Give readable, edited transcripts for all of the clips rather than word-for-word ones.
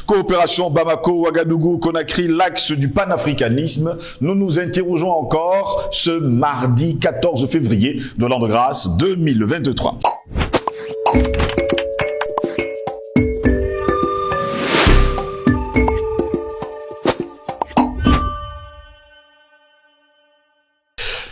Coopération Bamako-Ouagadougou-Conakry, l'axe du panafricanisme. Nous nous interrogeons encore ce mardi 14 février de l'an de grâce 2023.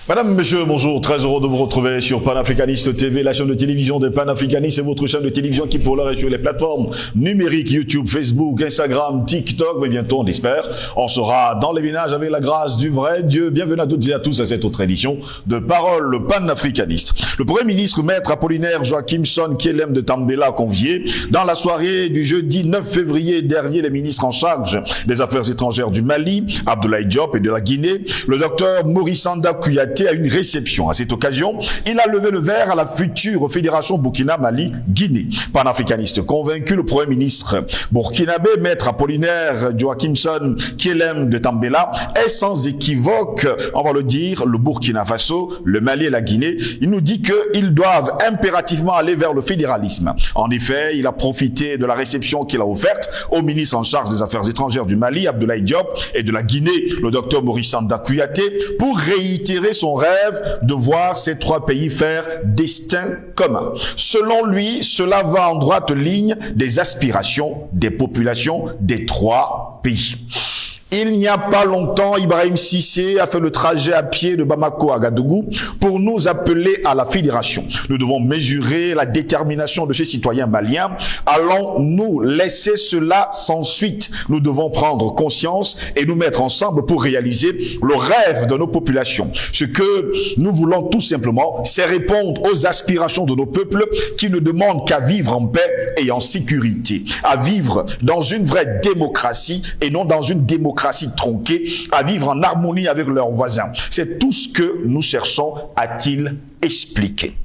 Madame, monsieur, bonjour, très heureux de vous retrouver sur Panafricaniste TV, la chaîne de télévision des panafricanistes et votre chaîne de télévision qui pour l'heure est sur les plateformes numériques, YouTube, Facebook, Instagram, TikTok, mais bientôt on l'espère, on sera dans les ménages avec la grâce du vrai Dieu. Bienvenue à toutes et à tous à cette autre édition de Parole panafricaniste. Le Premier ministre Maître Apollinaire Joachimson Kielem de Tambela a convié dans la soirée du jeudi 9 février dernier les ministres en charge des Affaires étrangères du Mali, Abdoulaye Diop, et de la Guinée, le docteur Maurice Anda Kouyaté, à une réception. À cette occasion, il a levé le verre à la future fédération Burkina-Mali-Guinée. Panafricaniste convaincu, le Premier ministre burkinabé, Maître Apollinaire Joachimson Kielem de Tambela, est sans équivoque, on va le dire, le Burkina Faso, le Mali et la Guinée. Il nous dit qu'ils doivent impérativement aller vers le fédéralisme. En effet, il a profité de la réception qu'il a offerte au ministre en charge des Affaires étrangères du Mali, Abdoulaye Diop, et de la Guinée, le docteur Maurice Anda Kouyaté, pour réitérer son rêve de voir ces trois pays faire destin commun. Selon lui, cela va en droite ligne des aspirations des populations des trois pays. Il n'y a pas longtemps, Ibrahim Cissé a fait le trajet à pied de Bamako à Ouagadougou pour nous appeler à la fédération. Nous devons mesurer la détermination de ces citoyens maliens. Allons-nous laisser cela sans suite? Nous devons prendre conscience et nous mettre ensemble pour réaliser le rêve de nos populations. Ce que nous voulons tout simplement, c'est répondre aux aspirations de nos peuples qui ne demandent qu'à vivre en paix et en sécurité, à vivre dans une vraie démocratie et non dans une démocratie tronquée, à vivre en harmonie avec leurs voisins. C'est tout ce que nous cherchons, a-t-il expliqué.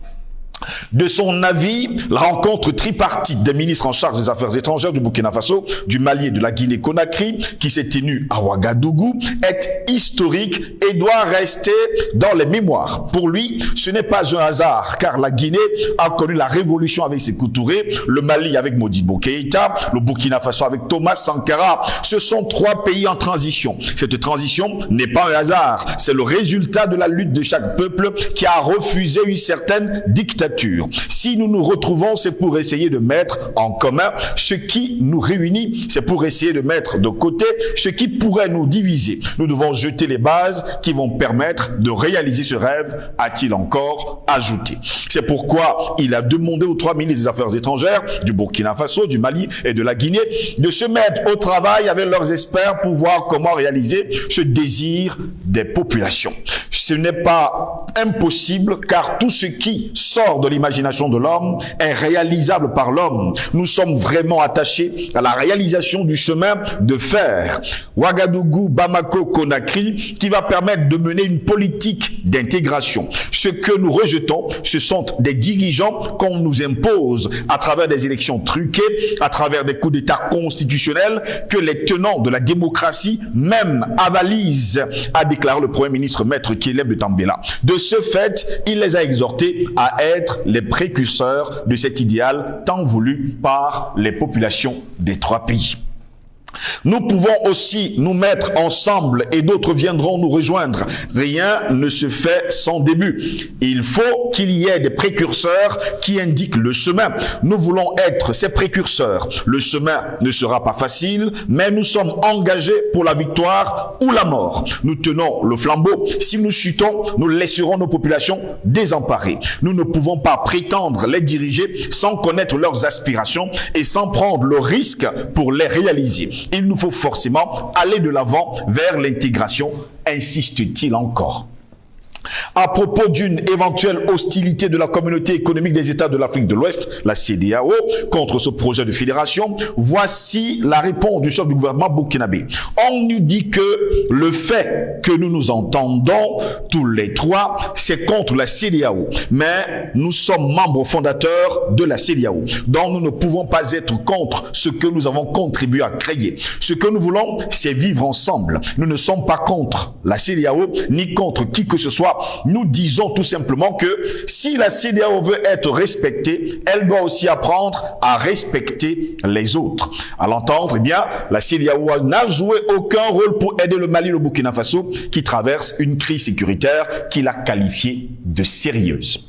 De son avis, la rencontre tripartite des ministres en charge des Affaires étrangères du Burkina Faso, du Mali et de la Guinée-Conakry, qui s'est tenue à Ouagadougou, est historique et doit rester dans les mémoires. Pour lui, ce n'est pas un hasard, car la Guinée a connu la révolution avec Sékou Touré, le Mali avec Modibo Keïta, le Burkina Faso avec Thomas Sankara. Ce sont trois pays en transition. Cette transition n'est pas un hasard, c'est le résultat de la lutte de chaque peuple qui a refusé une certaine dictature. Si nous nous retrouvons, c'est pour essayer de mettre en commun ce qui nous réunit, c'est pour essayer de mettre de côté ce qui pourrait nous diviser. Nous devons jeter les bases qui vont permettre de réaliser ce rêve, a-t-il encore ajouté. C'est pourquoi il a demandé aux trois ministres des Affaires étrangères du Burkina Faso, du Mali et de la Guinée de se mettre au travail avec leurs experts pour voir comment réaliser ce désir des populations. Ce n'est pas impossible car tout ce qui sort de l'imagination de l'homme est réalisable par l'homme. Nous sommes vraiment attachés à la réalisation du chemin de fer Ouagadougou, Bamako, Conakry qui va permettre de mener une politique d'intégration. Ce que nous rejetons, ce sont des dirigeants qu'on nous impose à travers des élections truquées, à travers des coups d'État constitutionnels que les tenants de la démocratie même avalisent, a déclaré le Premier ministre Maître Kielem de Tambela. De ce fait, il les a exhortés à être les précurseurs de cet idéal tant voulu par les populations des trois pays. Nous pouvons aussi nous mettre ensemble et d'autres viendront nous rejoindre. Rien ne se fait sans début. Il faut qu'il y ait des précurseurs qui indiquent le chemin. Nous voulons être ces précurseurs. Le chemin ne sera pas facile, mais nous sommes engagés pour la victoire ou la mort. Nous tenons le flambeau. Si nous chutons, nous laisserons nos populations désemparées. Nous ne pouvons pas prétendre les diriger sans connaître leurs aspirations et sans prendre le risque pour les réaliser. Il nous faut forcément aller de l'avant vers l'intégration, insiste-t-il encore. À propos d'une éventuelle hostilité de la communauté économique des États de l'Afrique de l'Ouest, la CEDEAO, contre ce projet de fédération, voici la réponse du chef du gouvernement burkinabé. On nous dit que le fait que nous nous entendons tous les trois, c'est contre la CEDEAO. Mais nous sommes membres fondateurs de la CEDEAO. Donc nous ne pouvons pas être contre ce que nous avons contribué à créer. Ce que nous voulons, c'est vivre ensemble. Nous ne sommes pas contre la CEDEAO, ni contre qui que ce soit nous disons tout simplement que si la CEDEAO veut être respectée, elle doit aussi apprendre à respecter les autres. À l'entendre, eh bien, la CEDEAO n'a joué aucun rôle pour aider le Mali et le Burkina Faso qui traversent une crise sécuritaire qu'il a qualifiée de sérieuse.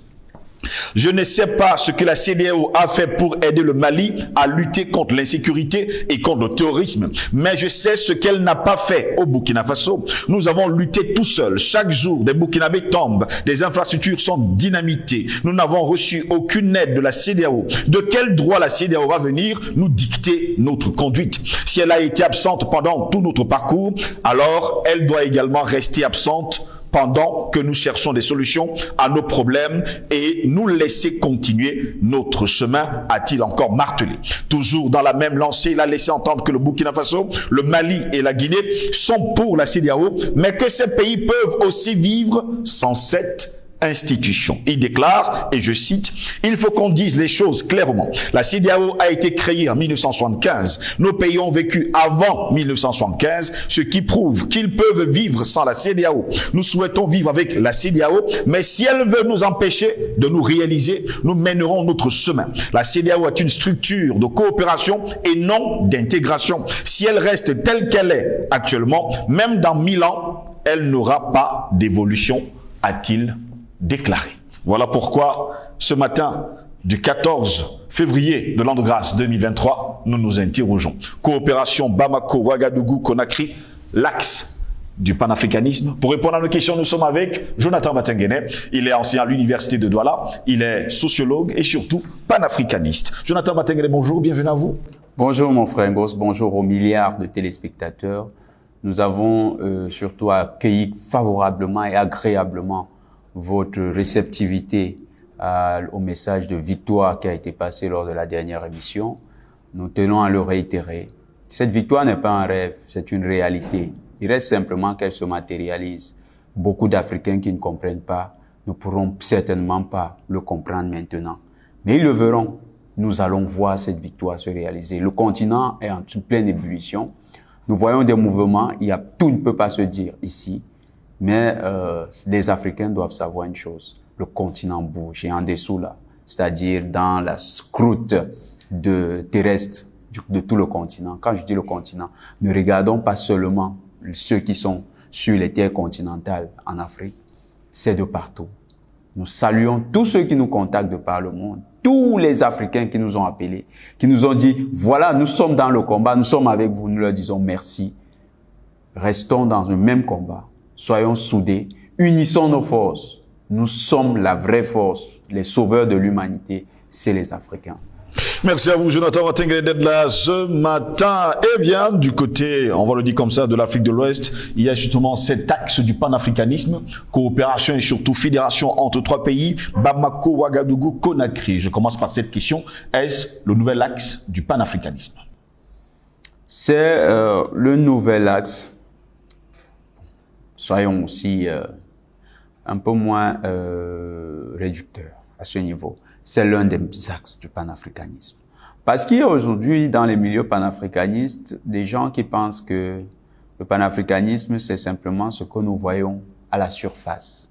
Je ne sais pas ce que la CEDEAO a fait pour aider le Mali à lutter contre l'insécurité et contre le terrorisme, mais je sais ce qu'elle n'a pas fait au Burkina Faso. Nous avons lutté tout seuls. Chaque jour, des Burkinabés tombent, des infrastructures sont dynamitées. Nous n'avons reçu aucune aide de la CEDEAO. De quel droit la CEDEAO va venir nous dicter notre conduite? Si elle a été absente pendant tout notre parcours, alors elle doit également rester absente pendant que nous cherchons des solutions à nos problèmes et nous laisser continuer notre chemin, a-t-il encore martelé. Toujours dans la même lancée, il a laissé entendre que le Burkina Faso, le Mali et la Guinée sont pour la CEDEAO, mais que ces pays peuvent aussi vivre sans cette institution. Il déclare, et je cite, « Il faut qu'on dise les choses clairement. La CEDEAO a été créée en 1975. Nos pays ont vécu avant 1975, ce qui prouve qu'ils peuvent vivre sans la CEDEAO. Nous souhaitons vivre avec la CEDEAO, mais si elle veut nous empêcher de nous réaliser, nous mènerons notre chemin. La CEDEAO est une structure de coopération et non d'intégration. Si elle reste telle qu'elle est actuellement, même dans 1000 ans, elle n'aura pas d'évolution, a-t-il déclaré. Voilà pourquoi, ce matin du 14 février de l'an de grâce 2023, nous nous interrogeons. Coopération Bamako, Ouagadougou, Conakry, l'axe du panafricanisme. Pour répondre à nos questions, nous sommes avec Jonathan Batengene. Il est enseignant à l'université de Douala. Il est sociologue et surtout panafricaniste. Jonathan Batengene, bonjour, bienvenue à vous. Bonjour mon frère Ngos, bonjour aux milliards de téléspectateurs. Nous avons surtout accueilli favorablement et agréablement votre réceptivité au message de victoire qui a été passé lors de la dernière émission. Nous tenons à le réitérer. Cette victoire n'est pas un rêve, c'est une réalité. Il reste simplement qu'elle se matérialise. Beaucoup d'Africains qui ne comprennent pas ne pourront certainement pas le comprendre maintenant. Mais ils le verront. Nous allons voir cette victoire se réaliser. Le continent est en pleine ébullition. Nous voyons des mouvements. Tout ne peut pas se dire ici. Mais les Africains doivent savoir une chose, le continent bouge et en dessous là, c'est-à-dire dans la croûte terrestre de tout le continent. Quand je dis le continent, ne regardons pas seulement ceux qui sont sur les terres continentales en Afrique, c'est de partout. Nous saluons tous ceux qui nous contactent de par le monde, tous les Africains qui nous ont appelés, qui nous ont dit, voilà, nous sommes dans le combat, nous sommes avec vous, nous leur disons merci. Restons dans le même combat. Soyons soudés, unissons nos forces. Nous sommes la vraie force. Les sauveurs de l'humanité, c'est les Africains. Merci à vous, Jonathan Batengene, d'être là ce matin. Eh bien, du côté, on va le dire comme ça, de l'Afrique de l'Ouest, il y a justement cet axe du panafricanisme, coopération et surtout fédération entre 3 pays, Bamako, Ouagadougou, Conakry. Je commence par cette question. Est-ce le nouvel axe du panafricanisme? C'est le nouvel axe. Soyons aussi un peu moins réducteurs à ce niveau. C'est l'un des axes du panafricanisme. Parce qu'il y a aujourd'hui dans les milieux panafricanistes des gens qui pensent que le panafricanisme, c'est simplement ce que nous voyons à la surface.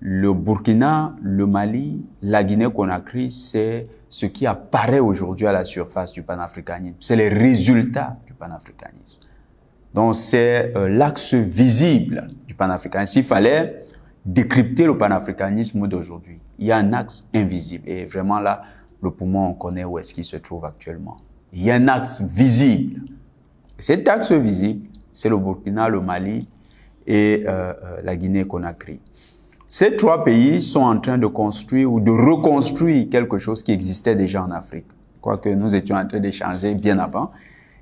Le Burkina, le Mali, la Guinée-Conakry, c'est ce qui apparaît aujourd'hui à la surface du panafricanisme. C'est les résultats du panafricanisme. Donc, c'est l'axe visible du panafricanisme. S'il fallait décrypter le panafricanisme d'aujourd'hui, il y a un axe invisible. Et vraiment là, le poumon, on connaît où est-ce qu'il se trouve actuellement. Il y a un axe visible. Cet axe visible, c'est le Burkina, le Mali et la Guinée-Conakry. Ces 3 pays sont en train de construire ou de reconstruire quelque chose qui existait déjà en Afrique. Quoique nous étions en train d'échanger bien avant.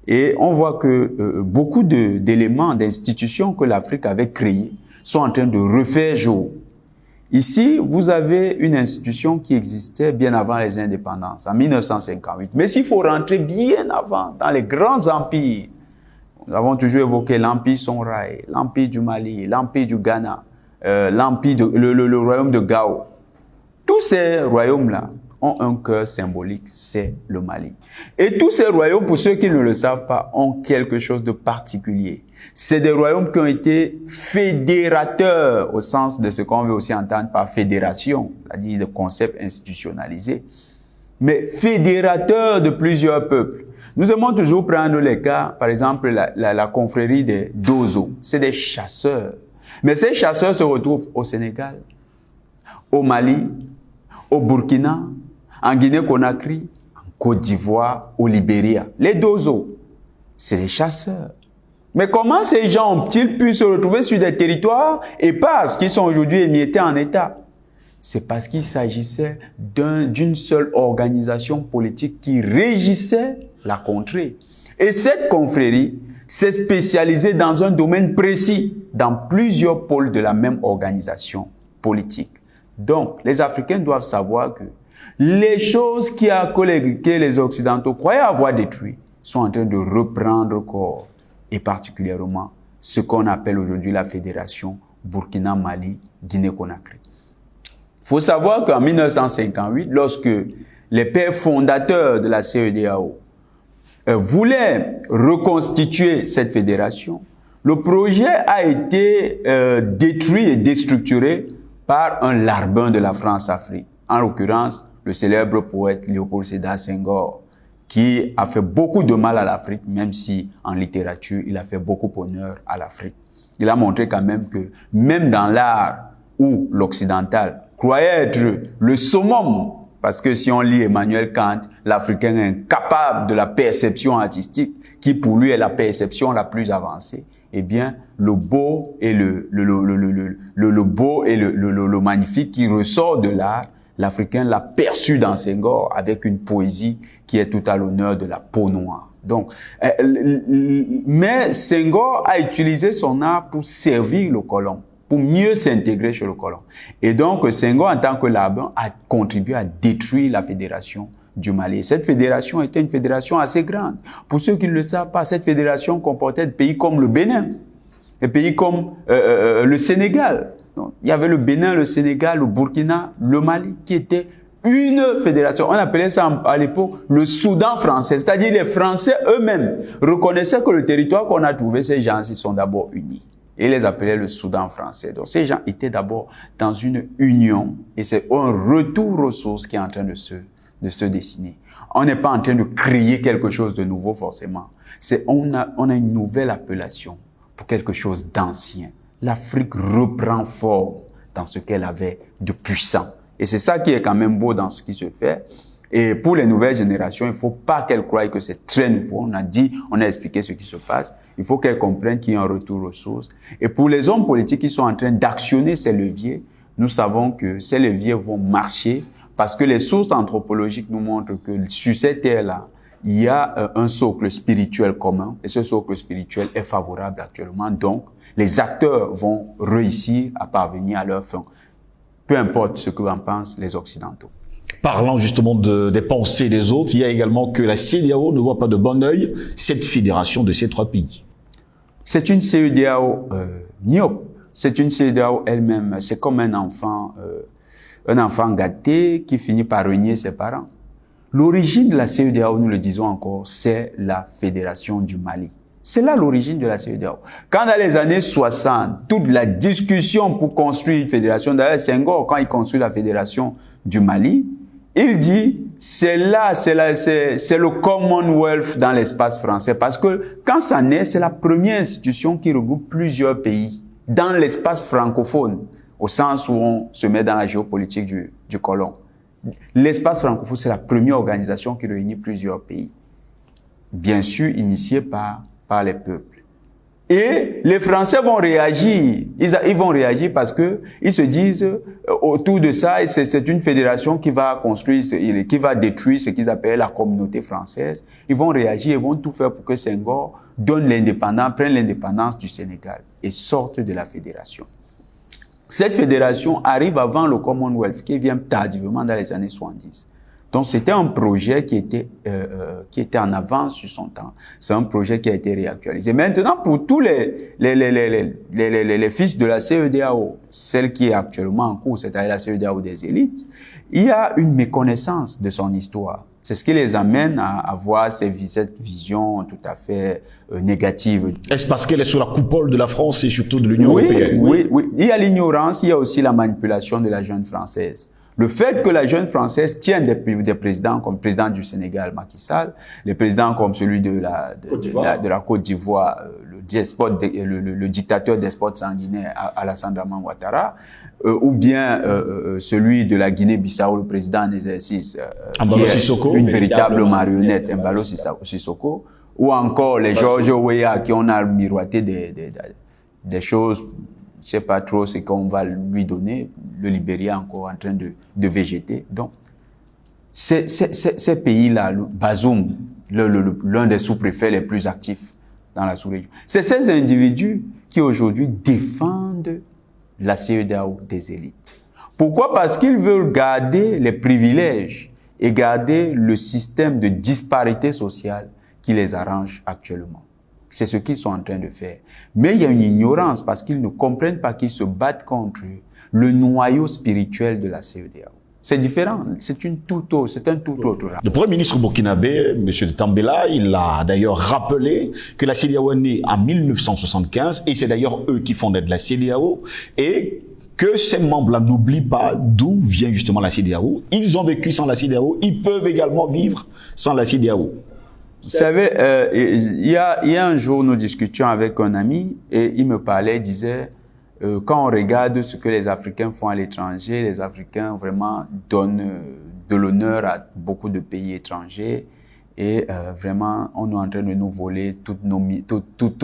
Et on voit que beaucoup d'éléments, d'institutions que l'Afrique avait créées sont en train de refaire jour. Ici, vous avez une institution qui existait bien avant les indépendances, en 1958. Mais s'il faut rentrer bien avant, dans les grands empires, nous avons toujours évoqué l'empire Songhai, l'empire du Mali, l'empire du Ghana, le royaume de Gao. Tous ces royaumes-là ont un cœur symbolique, c'est le Mali. Et tous ces royaumes, pour ceux qui ne le savent pas, ont quelque chose de particulier. C'est des royaumes qui ont été fédérateurs, au sens de ce qu'on veut aussi entendre par fédération, c'est-à-dire de concept institutionnalisé, mais fédérateurs de plusieurs peuples. Nous aimons toujours prendre les cas, par exemple, la confrérie des Dozo. C'est des chasseurs. Mais ces chasseurs se retrouvent au Sénégal, au Mali, au Burkina, en Guinée-Conakry, en Côte d'Ivoire, au Libéria. Les Dozo, c'est des chasseurs. Mais comment ces gens ont-ils pu se retrouver sur des territoires épars qui sont aujourd'hui émiettés en État? C'est parce qu'il s'agissait d'une seule organisation politique qui régissait la contrée. Et cette confrérie s'est spécialisée dans un domaine précis, dans plusieurs pôles de la même organisation politique. Donc, les Africains doivent savoir que les choses que les Occidentaux croyaient avoir détruites sont en train de reprendre corps, et particulièrement ce qu'on appelle aujourd'hui la Fédération Burkina-Mali, Guinée-Conakry. Il faut savoir qu'en 1958, lorsque les pères fondateurs de la CEDEAO voulaient reconstituer cette fédération, le projet a été détruit et déstructuré par un larbin de la France-Afrique, en l'occurrence le célèbre poète Léopold Sédar Senghor, qui a fait beaucoup de mal à l'Afrique, même si en littérature, il a fait beaucoup honneur à l'Afrique. Il a montré quand même que même dans l'art où l'occidental croyait être le summum, parce que si on lit Emmanuel Kant, l'Africain est incapable de la perception artistique, qui pour lui est la perception la plus avancée, eh bien, le beau et le magnifique qui ressort de l'art, l'Africain l'a perçu dans Senghor avec une poésie qui est tout à l'honneur de la peau noire. Donc, mais Senghor a utilisé son art pour servir le colon, pour mieux s'intégrer chez le colon. Et donc, Senghor, en tant que larbin, a contribué à détruire la fédération du Mali. Cette fédération était une fédération assez grande. Pour ceux qui ne le savent pas, cette fédération comportait des pays comme le Bénin, des pays comme le Sénégal. Donc, il y avait le Bénin, le Sénégal, le Burkina, le Mali, qui étaient une fédération. On appelait ça à l'époque le Soudan français. C'est-à-dire les Français eux-mêmes reconnaissaient que le territoire qu'on a trouvé, ces gens-ci sont d'abord unis. Et ils les appelaient le Soudan français. Donc ces gens étaient d'abord dans une union et c'est un retour aux sources qui est en train de se dessiner. On n'est pas en train de créer quelque chose de nouveau forcément. On a une nouvelle appellation pour quelque chose d'ancien. L'Afrique reprend forme dans ce qu'elle avait de puissant. Et c'est ça qui est quand même beau dans ce qui se fait. Et pour les nouvelles générations, il ne faut pas qu'elles croient que c'est très nouveau. On a expliqué ce qui se passe. Il faut qu'elles comprennent qu'il y a un retour aux sources. Et pour les hommes politiques qui sont en train d'actionner ces leviers, nous savons que ces leviers vont marcher parce que les sources anthropologiques nous montrent que sur cette terre-là, il y a un socle spirituel commun. Et ce socle spirituel est favorable actuellement. Donc, les acteurs vont réussir à parvenir à leur fin. Peu importe ce que en pensent les Occidentaux. Parlant justement des pensées des autres, il y a également que la CEDEAO ne voit pas de bon œil cette fédération de ces trois pays. C'est une CEDEAO myope. C'est une CEDEAO elle-même. C'est comme un enfant gâté qui finit par renier ses parents. L'origine de la CEDEAO, nous le disons encore, c'est la Fédération du Mali. C'est là l'origine de la CEDEAO. Quand dans les années 60, toute la discussion pour construire une fédération, d'ailleurs Senghor, quand il construit la Fédération du Mali, il dit, c'est le Commonwealth dans l'espace français. Parce que quand ça naît, c'est la première institution qui regroupe plusieurs pays dans l'espace francophone, au sens où on se met dans la géopolitique du colon. L'espace francophone, c'est la première organisation qui réunit plusieurs pays. Bien sûr, initiée par les peuples. Et les Français vont réagir. Ils vont réagir parce que ils se disent autour de ça, c'est une fédération qui va construire, qui va détruire ce qu'ils appellent la communauté française. Ils vont réagir, ils vont tout faire pour que Senghor prenne l'indépendance du Sénégal et sorte de la fédération. Cette fédération arrive avant le Commonwealth qui vient tardivement dans les années 70. Donc, c'était un projet qui était en avance sur son temps. C'est un projet qui a été réactualisé. Maintenant, pour tous les fils de la CEDEAO, celle qui est actuellement en cours, c'est-à-dire la CEDEAO des élites, il y a une méconnaissance de son histoire. C'est ce qui les amène à avoir cette vision tout à fait négative. Est-ce parce qu'elle est sous la coupole de la France et surtout de l'Union européenne? Oui. Il y a l'ignorance, il y a aussi la manipulation de la jeune française. Le fait que la jeune française tienne des présidents comme le président du Sénégal, Macky Sall, les présidents comme celui de la Côte d'Ivoire, le dictateur despote sanguinaire Alassane Dramane Ouattara, ou bien celui de la Guinée-Bissau, le président en exercice, qui est une véritable marionnette, Embalo Sissoko, ou encore les George Weah qui ont miroité des choses. Je sais pas trop ce qu'on va lui donner. Le Libéria encore en train de végéter. Donc, ces pays-là, Bazoum, l'un des sous-préfets les plus actifs dans la sous-région, c'est ces individus qui aujourd'hui défendent la CEDEAO des élites. Pourquoi? Parce qu'ils veulent garder les privilèges et garder le système de disparité sociale qui les arrange actuellement. C'est ce qu'ils sont en train de faire. Mais il y a une ignorance parce qu'ils ne comprennent pas qu'ils se battent contre le noyau spirituel de la CEDEAO. C'est différent. C'est un tout autre. Le Premier ministre burkinabé, M. Tambela, il a d'ailleurs rappelé que la CEDEAO est née en 1975 et c'est d'ailleurs eux qui fondaient la CEDEAO et que ces membres-là n'oublient pas d'où vient justement la CEDEAO. Ils ont vécu sans la CEDEAO, ils peuvent également vivre sans la CEDEAO. Vous savez, il y a un jour, nous discutions avec un ami et il me parlait, il disait, quand on regarde ce que les Africains font à l'étranger, les Africains vraiment donnent de l'honneur à beaucoup de pays étrangers et vraiment, on est en train de nous voler tout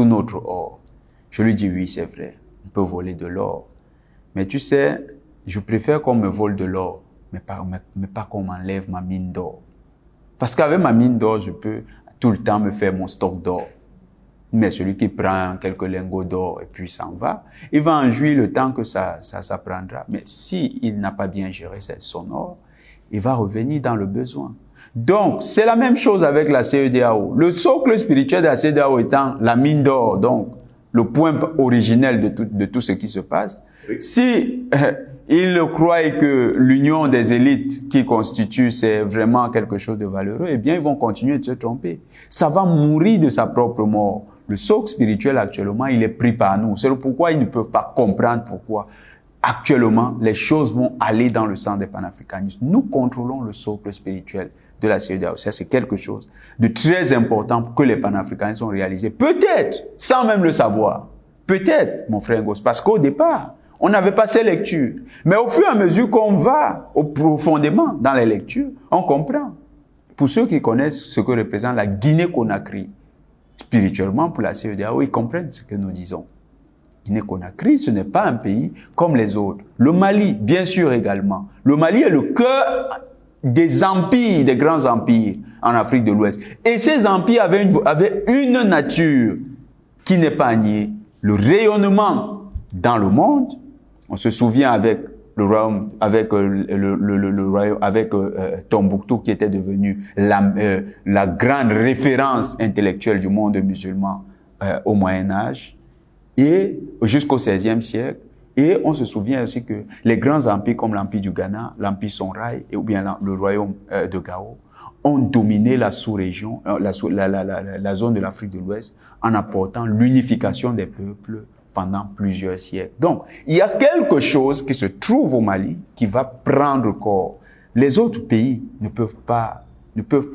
notre or. Je lui dis, oui, c'est vrai, on peut voler de l'or. Mais tu sais, je préfère qu'on me vole de l'or, mais pas qu'on m'enlève ma mine d'or. Parce qu'avec ma mine d'or, je peux tout le temps me faire mon stock d'or. Mais celui qui prend quelques lingots d'or et puis s'en va, il va en jouir le temps que ça prendra. Mais s'il n'a pas bien géré son or, il va revenir dans le besoin. Donc, c'est la même chose avec la CEDEAO. Le socle spirituel de la CEDEAO étant la mine d'or, donc le point originel de tout ce qui se passe. Oui. Si ils croient que l'union des élites qui constitue, c'est vraiment quelque chose de valeureux, eh bien, ils vont continuer de se tromper. Ça va mourir de sa propre mort. Le socle spirituel, actuellement, il est pris par nous. C'est pourquoi ils ne peuvent pas comprendre pourquoi, actuellement, les choses vont aller dans le sens des panafricanistes. Nous contrôlons le socle spirituel de la CEDEAO. Ça, c'est quelque chose de très important que les panafricanistes ont réalisé. Peut-être, sans même le savoir. Peut-être, mon frère Ngos, parce qu'au départ, on n'avait pas ces lectures. Mais au fur et à mesure qu'on va profondément dans les lectures, on comprend. Pour ceux qui connaissent ce que représente la Guinée-Conakry, spirituellement pour la CEDEAO, ils comprennent ce que nous disons. Guinée-Conakry, ce n'est pas un pays comme les autres. Le Mali, bien sûr également. Le Mali est le cœur des empires, des grands empires en Afrique de l'Ouest. Et ces empires avaient une nature qui n'est pas niée. Le rayonnement dans le monde. On se souvient avec le royaume, avec Tombouctou qui était devenu la grande référence intellectuelle du monde musulman au Moyen Âge et jusqu'au XVIe siècle. Et on se souvient aussi que les grands empires comme l'empire du Ghana, l'empire Songhai ou bien le royaume de Gao ont dominé la sous-région, la zone de l'Afrique de l'Ouest en apportant l'unification des peuples pendant plusieurs siècles. Donc, il y a quelque chose qui se trouve au Mali qui va prendre corps. Les autres pays ne peuvent pas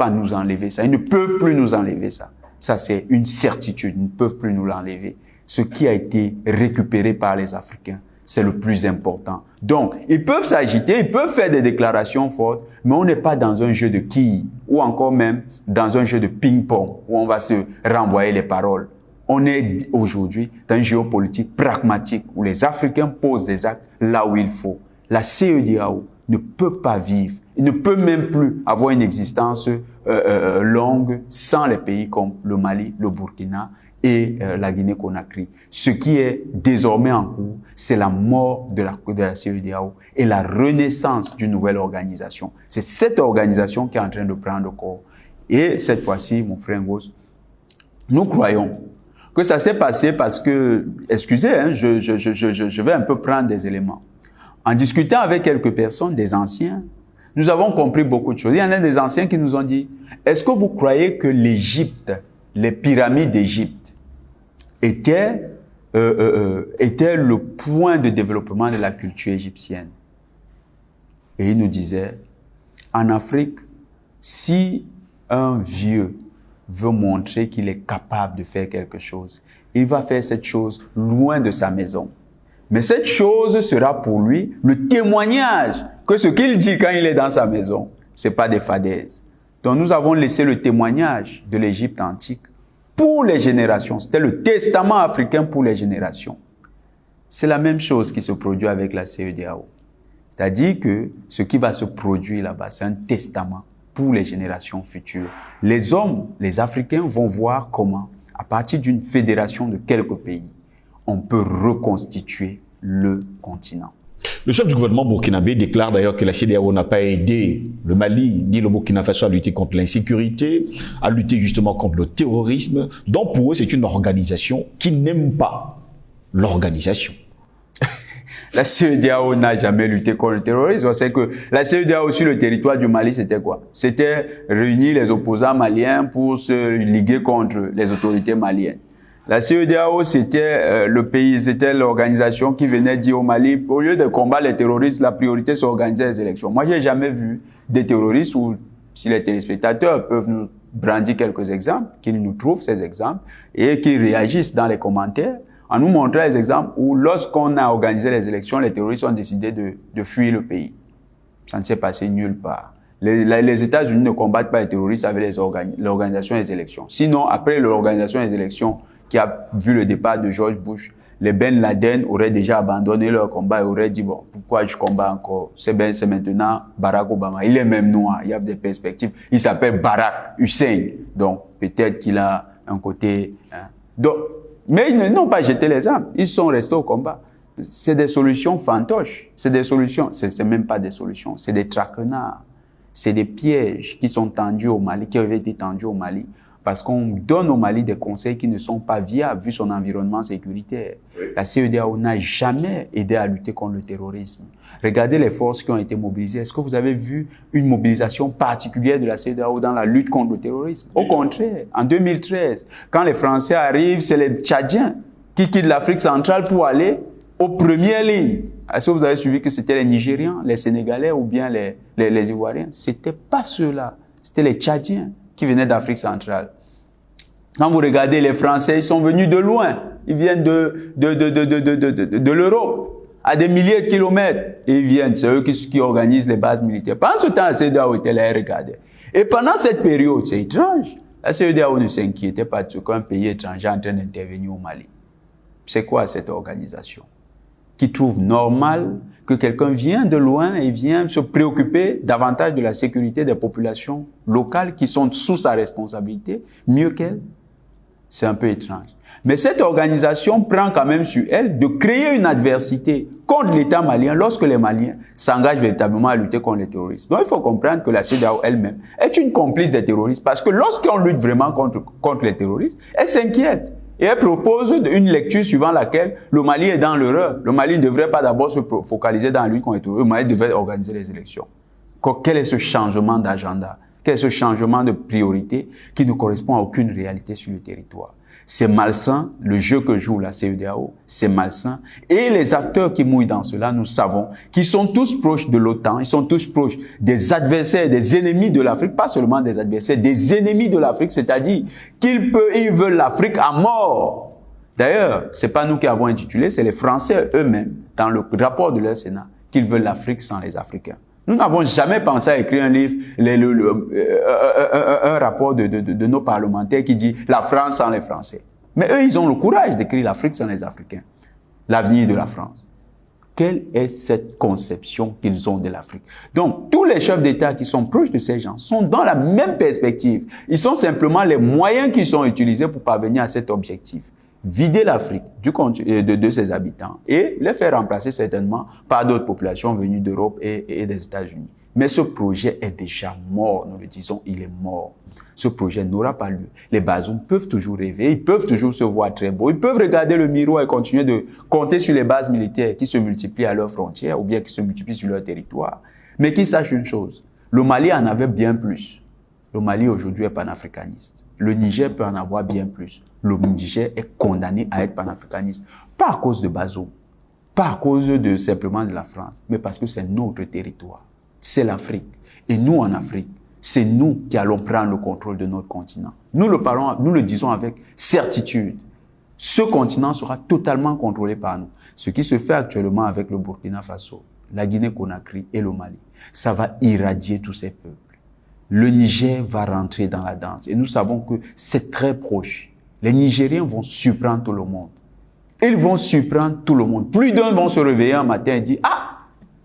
nous enlever ça. Ils ne peuvent plus nous enlever ça. Ça, c'est une certitude. Ils ne peuvent plus nous l'enlever. Ce qui a été récupéré par les Africains, c'est le plus important. Donc, ils peuvent s'agiter, ils peuvent faire des déclarations fortes, mais on n'est pas dans un jeu de quilles ou encore même dans un jeu de ping-pong où on va se renvoyer les paroles. On est aujourd'hui dans une géopolitique pragmatique où les Africains posent des actes là où il faut. La CEDEAO ne peut pas vivre Il ne peut même plus avoir une existence longue sans les pays comme le Mali, le Burkina et la Guinée-Conakry. Ce qui est désormais en cours, c'est la mort de la CEDEAO et la renaissance d'une nouvelle organisation. C'est cette organisation qui est en train de prendre corps. Et cette fois-ci, mon frère Ngos, nous croyons que ça s'est passé parce que, excusez, hein, je vais un peu prendre des éléments. En discutant avec quelques personnes, des anciens, nous avons compris beaucoup de choses. Il y en a des anciens qui nous ont dit, est-ce que vous croyez que l'Égypte, les pyramides d'Égypte, était le point de développement de la culture égyptienne? Et il nous disait, en Afrique, si un vieux veut montrer qu'il est capable de faire quelque chose, il va faire cette chose loin de sa maison. Mais cette chose sera pour lui le témoignage que ce qu'il dit quand il est dans sa maison, c'est pas des fadaises. Donc nous avons laissé le témoignage de l'Égypte antique pour les générations. C'était le testament africain pour les générations. C'est la même chose qui se produit avec la CEDEAO. C'est-à-dire que ce qui va se produire là-bas, c'est un testament pour les générations futures. Les hommes, les Africains vont voir comment, à partir d'une fédération de quelques pays, on peut reconstituer le continent. Le chef du gouvernement burkinabé déclare d'ailleurs que la CEDEAO n'a pas aidé le Mali ni le Burkina Faso à lutter contre l'insécurité, à lutter justement contre le terrorisme. Donc pour eux, c'est une organisation qui n'aime pas l'organisation. La CEDEAO n'a jamais lutté contre le terrorisme. On sait que la CEDEAO sur le territoire du Mali, c'était quoi? C'était réunir les opposants maliens pour se liguer contre les autorités maliennes. La CEDEAO, c'était le pays, c'était l'organisation qui venait dire au Mali, au lieu de combattre les terroristes, la priorité c'est organiser les élections. Moi, j'ai jamais vu des terroristes, ou si les téléspectateurs peuvent nous brandir quelques exemples, qu'ils nous trouvent ces exemples et qu'ils réagissent dans les commentaires en nous montrant les exemples où lorsqu'on a organisé les élections, les terroristes ont décidé de fuir le pays. Ça ne s'est passé nulle part. Les États-Unis ne combattent pas les terroristes avec l'organisation des élections. Sinon, après l'organisation des élections, qui a vu le départ de George Bush, les Ben Laden auraient déjà abandonné leur combat et auraient dit, bon, pourquoi je combats encore? C'est maintenant Barack Obama. Il est même noir, il y a des perspectives. Il s'appelle Barack Hussein. Donc, peut-être qu'il a un côté... Hein. Donc, mais ils n'ont pas jeté les armes. Ils sont restés au combat. C'est des solutions fantoches. C'est des solutions. C'est même pas des solutions. C'est des traquenards. C'est des pièges qui sont tendus au Mali, qui avaient été tendus au Mali. Parce qu'on donne au Mali des conseils qui ne sont pas viables vu son environnement sécuritaire. La CEDEAO n'a jamais aidé à lutter contre le terrorisme. Regardez les forces qui ont été mobilisées. Est-ce que vous avez vu une mobilisation particulière de la CEDEAO dans la lutte contre le terrorisme? Au contraire, en 2013, quand les Français arrivent, c'est les Tchadiens qui quittent l'Afrique centrale pour aller aux premières lignes. Est-ce que vous avez suivi que c'était les Nigérians, les Sénégalais ou bien les Ivoiriens? C'était pas ceux-là. C'était les Tchadiens qui venaient d'Afrique centrale. Quand vous regardez les Français, ils sont venus de loin. Ils viennent de l'Europe, à des milliers de kilomètres. Et ils viennent, c'est eux qui organisent les bases militaires. Pendant ce temps, la CEDEAO était là et regardait. Et pendant cette période, c'est étrange, la CEDEAO ne s'inquiétait pas de ce qu'un pays étranger est en train d'intervenir au Mali. C'est quoi cette organisation qui trouve normal que quelqu'un vient de loin et vient se préoccuper davantage de la sécurité des populations locales qui sont sous sa responsabilité, mieux qu'elle? C'est un peu étrange. Mais cette organisation prend quand même sur elle de créer une adversité contre l'État malien lorsque les Maliens s'engagent véritablement à lutter contre les terroristes. Donc il faut comprendre que la CEDEAO elle-même est une complice des terroristes parce que lorsqu'on lutte vraiment contre les terroristes, elle s'inquiète. Et elle propose une lecture suivant laquelle le Mali est dans l'erreur. Le Mali ne devrait pas d'abord se focaliser dans la lutte contre les terroristes. Le Mali devrait organiser les élections. Quel est ce changement d'agenda? Quel est ce changement de priorité qui ne correspond à aucune réalité sur le territoire? C'est malsain, le jeu que joue la CEDEAO, c'est malsain. Et les acteurs qui mouillent dans cela, nous savons qu'ils sont tous proches de l'OTAN, ils sont tous proches des adversaires, des ennemis de l'Afrique, pas seulement des adversaires, des ennemis de l'Afrique, c'est-à-dire qu'ils veulent l'Afrique à mort. D'ailleurs, c'est pas nous qui avons intitulé, c'est les Français eux-mêmes, dans le rapport de leur Sénat, qu'ils veulent l'Afrique sans les Africains. Nous n'avons jamais pensé à écrire un livre, un rapport de nos parlementaires qui dit la France sans les Français. Mais eux, ils ont le courage d'écrire l'Afrique sans les Africains. L'avenir de la France. Quelle est cette conception qu'ils ont de l'Afrique? Donc, tous les chefs d'État qui sont proches de ces gens sont dans la même perspective. Ils sont simplement les moyens qui sont utilisés pour parvenir à cet objectif. Vider l'Afrique de ses habitants et les faire remplacer certainement par d'autres populations venues d'Europe et des États-Unis. Mais ce projet est déjà mort, nous le disons, il est mort. Ce projet n'aura pas lieu. Les Bazoum peuvent toujours rêver, ils peuvent toujours se voir très beaux, ils peuvent regarder le miroir et continuer de compter sur les bases militaires qui se multiplient à leurs frontières ou bien qui se multiplient sur leur territoire. Mais qu'ils sachent une chose, le Mali en avait bien plus. Le Mali aujourd'hui est panafricaniste. Le Niger peut en avoir bien plus. Le Niger est condamné à être panafricaniste. Pas à cause de Bazoum, pas à cause de simplement de la France, mais parce que c'est notre territoire. C'est l'Afrique. Et nous, en Afrique, c'est nous qui allons prendre le contrôle de notre continent. Nous le disons avec certitude. Ce continent sera totalement contrôlé par nous. Ce qui se fait actuellement avec le Burkina Faso, la Guinée-Conakry et le Mali, ça va irradier tous ces peuples. Le Niger va rentrer dans la danse. Et nous savons que c'est très proche. Les Nigériens vont surprendre tout le monde. Ils vont surprendre tout le monde. Plus d'un vont se réveiller un matin et dire « Ah,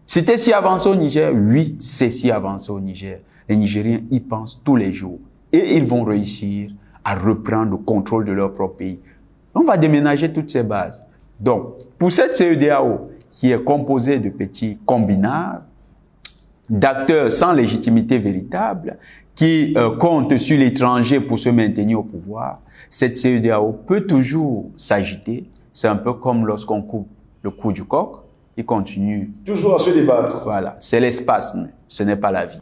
c'était si avancé au Niger ?» Oui, c'est si avancé au Niger. Les Nigériens y pensent tous les jours. Et ils vont réussir à reprendre le contrôle de leur propre pays. On va déménager toutes ces bases. Donc, pour cette CEDEAO, qui est composée de petits combinards, d'acteurs sans légitimité véritable, qui comptent sur l'étranger pour se maintenir au pouvoir, cette CEDEAO peut toujours s'agiter. C'est un peu comme lorsqu'on coupe le cou du coq, il continue. Toujours à se débattre. Voilà, c'est l'espasme, ce n'est pas la vie.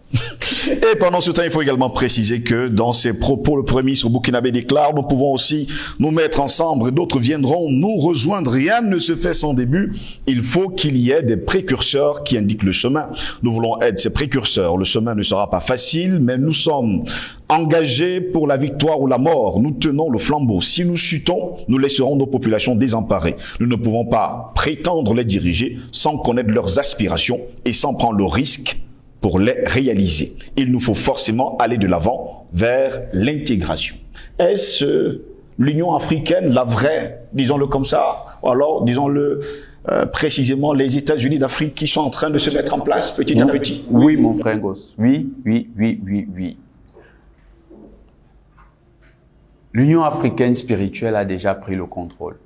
Et pendant ce temps, il faut également préciser que dans ses propos, le Premier ministre burkinabé déclare: nous pouvons aussi nous mettre ensemble et d'autres viendront nous rejoindre. Rien ne se fait sans début. Il faut qu'il y ait des précurseurs qui indiquent le chemin. Nous voulons être ces précurseurs. Le chemin ne sera pas facile, mais nous sommes engagés pour la victoire ou la mort. Nous tenons le flambeau. Si nous chutons, nous laisserons nos populations désemparées. Nous ne pouvons pas prétendre les diriger sans connaître leurs aspirations et sans prendre le risque pour les réaliser. Il nous faut forcément aller de l'avant vers l'intégration. Est-ce l'Union africaine, la vraie, disons-le comme ça, ou alors, disons-le précisément, les États-Unis d'Afrique qui sont en train de se mettre en place petit à petit? Oui, mon frère Ngoz. Oui. L'Union africaine spirituelle a déjà pris le contrôle.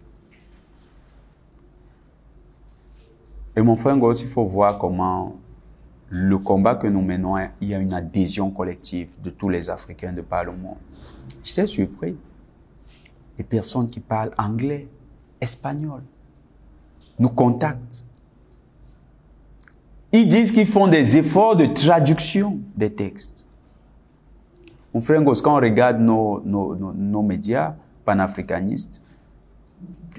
Et mon frère Ngoz, il faut voir comment le combat que nous menons, il y a une adhésion collective de tous les Africains de par le monde. J'étais surpris. Les personnes qui parlent anglais, espagnol, nous contactent. Ils disent qu'ils font des efforts de traduction des textes. Mon frère Ngoz, quand on regarde nos médias panafricanistes,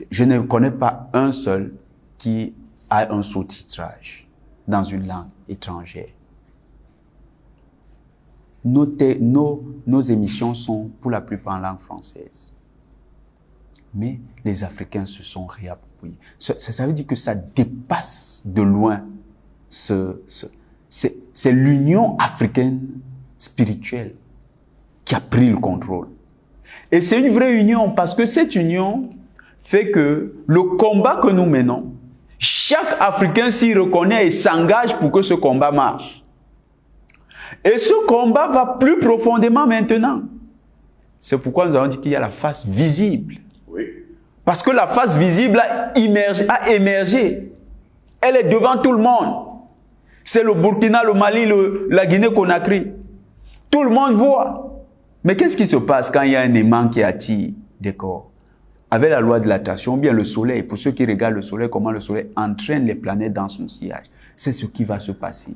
je ne connais pas un seul qui a un sous-titrage dans une langue étrangère. Nos émissions sont pour la plupart en langue française. Mais les Africains se sont réappropriés. Ça veut dire que ça dépasse de loin. C'est l'Union africaine spirituelle qui a pris le contrôle. Et c'est une vraie union parce que cette union fait que le combat que nous menons, chaque Africain s'y reconnaît et s'engage pour que ce combat marche. Et ce combat va plus profondément maintenant. C'est pourquoi nous avons dit qu'il y a la face visible. Oui. Parce que la face visible a émergé. Elle est devant tout le monde. C'est le Burkina, le Mali, la Guinée-Conakry. Tout le monde voit. Mais qu'est-ce qui se passe quand il y a un aimant qui attire des corps? Avec la loi de l'attraction, bien le soleil, pour ceux qui regardent le soleil, comment le soleil entraîne les planètes dans son sillage. C'est ce qui va se passer.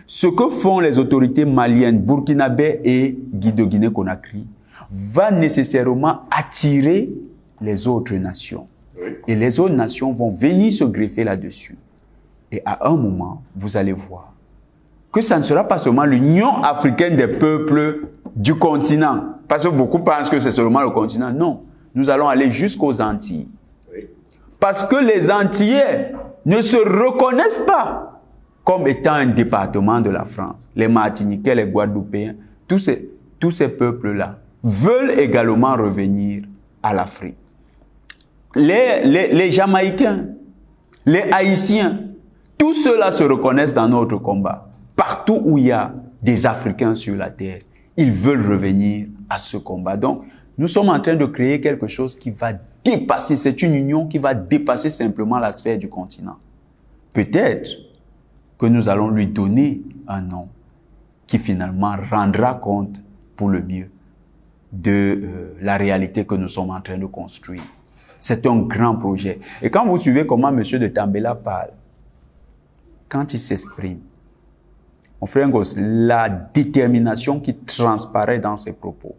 Ce que font les autorités maliennes, burkinabè et de Guinée-Conakry va nécessairement attirer les autres nations. Oui. Et les autres nations vont venir se greffer là-dessus. Et à un moment, vous allez voir que ça ne sera pas seulement l'Union africaine des peuples du continent. Parce que beaucoup pensent que c'est seulement le continent. Non. Nous allons aller jusqu'aux Antilles. Oui. Parce que les Antillais ne se reconnaissent pas comme étant un département de la France. Les Martiniquais, les Guadeloupéens, tous ces peuples-là veulent également revenir à l'Afrique. Les Jamaïcains, les Haïtiens Tous ceux-là se reconnaissent dans notre combat. Partout où il y a des Africains sur la terre, ils veulent revenir à ce combat. Donc, nous sommes en train de créer quelque chose qui va dépasser, c'est une union qui va dépasser simplement la sphère du continent. Peut-être que nous allons lui donner un nom qui finalement rendra compte pour le mieux de la réalité que nous sommes en train de construire. C'est un grand projet. Et quand vous suivez comment M. de Tambela parle, quand il s'exprime, mon frère Ngos, la détermination qui transparaît dans ses propos,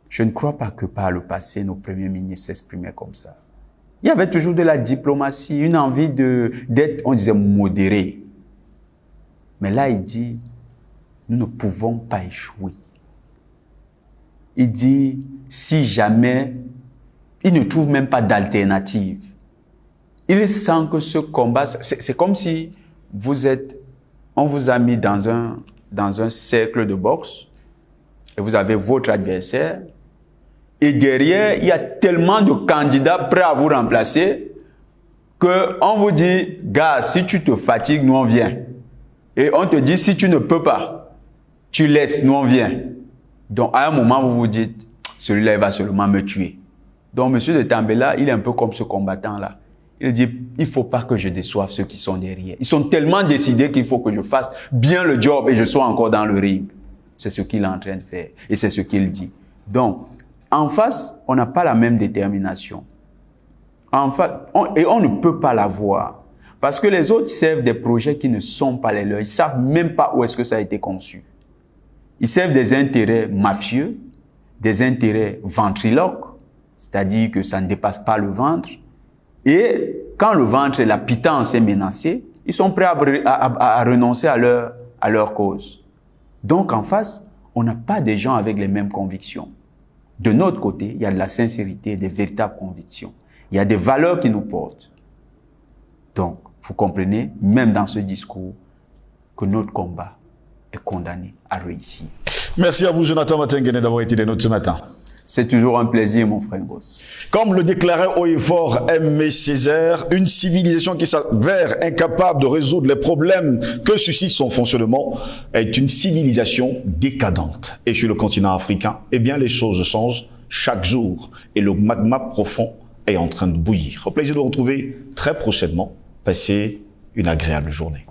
je ne crois pas que par le passé, nos premiers ministres s'exprimaient comme ça. Il y avait toujours de la diplomatie, une envie d'être, on disait, modéré. Mais là, il dit, nous ne pouvons pas échouer. Il dit, si jamais, il ne trouve même pas d'alternative. Il sent que ce combat, c'est comme si on vous a mis dans un cercle de boxe et vous avez votre adversaire et derrière, il y a tellement de candidats prêts à vous remplacer qu'on vous dit, gars, si tu te fatigues, nous on vient. Et on te dit, si tu ne peux pas, tu laisses, nous on vient. Donc à un moment, vous vous dites, celui-là, il va seulement me tuer. Donc M. de Tambela, il est un peu comme ce combattant-là. Il dit, il ne faut pas que je déçoive ceux qui sont derrière. Ils sont tellement décidés qu'il faut que je fasse bien le job et je sois encore dans le ring. C'est ce qu'il est en train de faire et c'est ce qu'il dit. Donc, en face, on n'a pas la même détermination. En face, on ne peut pas l'avoir. Parce que les autres servent des projets qui ne sont pas les leurs. Ils ne savent même pas où est-ce que ça a été conçu. Ils servent des intérêts mafieux, des intérêts ventriloques, c'est-à-dire que ça ne dépasse pas le ventre. Et quand le ventre et la pitance est menacée, ils sont prêts à renoncer à leur cause. Donc en face, on n'a pas des gens avec les mêmes convictions. De notre côté, il y a de la sincérité, des véritables convictions. Il y a des valeurs qui nous portent. Donc, vous comprenez, même dans ce discours, que notre combat est condamné à réussir. Merci à vous, Jonathan Matengene, d'avoir été des nôtres ce matin. C'est toujours un plaisir, mon frère Ngos. Comme le déclarait haut et fort Aimé Césaire, une civilisation qui s'avère incapable de résoudre les problèmes que suscite son fonctionnement est une civilisation décadente. Et sur le continent africain, eh bien, les choses changent chaque jour et le magma profond est en train de bouillir. Au plaisir de vous retrouver très prochainement. Passez une agréable journée.